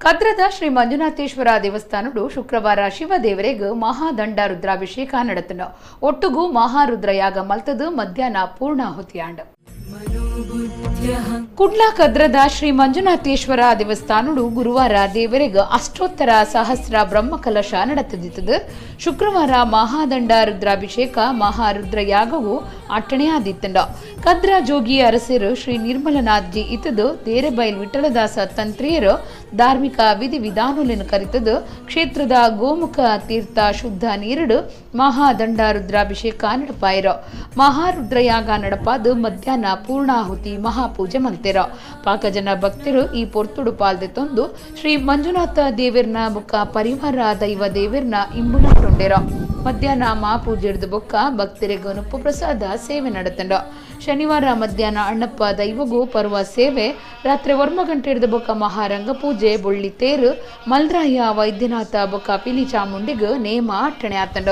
ಕದ್ರದ ಶ್ರೀ ಮಂಜುನಾಥೇಶ್ವರ ದೇವಸ್ಥಾನಡು ಶುಕ್ರವಾರ ಶಿವದೇವರಿಗೆ ಮಹಾದಂಡ ರುದ್ರಾಭಿಷೇಕ ನಡೆತನ ಒಟ್ಟುಗು ಮಹಾರುದ್ರ ಯಾಗ ಮಲ್ತದು ಮಧ್ಯಾಹ್ನ ಪೂರ್ಣಾಹುತಿಯಾಂಡ ಕುಡ್ಲ ಕದ್ರದ ಶ್ರೀ ಮಂಜುನಾಥೇಶ್ವರ ದೇವಸ್ಥಾನಡು ಗುರುವಾರ ದೇವರಿಗೆ ಅಷ್ಟೋತ್ತರ ಸಹಸ್ರ ಬ್ರಹ್ಮಕಲಶ ನಡೆದಿದ್ದದು. ಶುಕ್ರವಾರ ಮಹಾದಂಡ ರುದ್ರಾಭಿಷೇಕ ಮಹಾರುದ್ರ ಯಾಗವು ಅಟ್ಟಣೆಯಾದಿತ್ತಂಡ. ಕದ್ರ ಜೋಗಿ ಅರಸರು ಶ್ರೀ ನಿರ್ಮಲನಾಥ್ಜಿ ಇತ್ತದು ದೇರೆಬೈಲ್ ವಿಠಲದಾಸ ತಂತ್ರಿಯರು ಧಾರ್ಮಿಕ ವಿಧಿ ವಿಧಾನಗಳನ್ನು ಕರಿತದು. ಕ್ಷೇತ್ರದ ಗೋಮುಖ ತೀರ್ಥ ಶುದ್ಧ ನೀರಡು ಮಹಾದಂಡ ರುದ್ರಾಭಿಷೇಕ ನಡಪಾಯಿರೋ. ಮಹಾರುದ್ರ ಯಾಗ ನಡಪಾದು ಮಧ್ಯಾಹ್ನ ಪೂರ್ಣಾಹುತಿ ಮಹಾಪೂಜೆ ಮಲ್ತೆರ. ಪಾಕ ಜನ ಭಕ್ತರು ಈ ಪೊರ್ತುಡು ಪಾಲ್ದೆ ತಂದು ಶ್ರೀ ಮಂಜುನಾಥ ದೇವರ್ನ ಬೊಕ್ಕ ಪರಿವಾರ ದೈವ ದೇವರ್ನ ಇಂಬುನಟ್ಟೊಂಡೆರ. ಮಧ್ಯಾಹ್ನ ಮಹಾಪೂಜೆ ಹಿಡಿದು ಬೊಕ್ಕ ಭಕ್ತರಿಗೆ ಅನುಪ ಪ್ರಸಾದ ಸೇವೆ ನಡೆತಂಡ. ಶನಿವಾರ ಮಧ್ಯಾಹ್ನ ಅಣ್ಣಪ್ಪ ದೈವಗೂ ಪರ್ವ ಸೇವೆ, ರಾತ್ರಿ 1 ಗಂಟೆ ಹಿಡಿದು ಬೊಕ್ಕ ಮಹಾರಂಗ ಪೂಜೆ, ಬೊಳ್ಳಿ ತೇರು, ಮಲ್ರಾಯ ವೈದ್ಯನಾಥ ಬೊಕ್ಕ ಪಿಲಿ ಚಾಮುಂಡಿಗ ನೇಮ ಅಟ್ಟಣೆ ಆತಂಡ.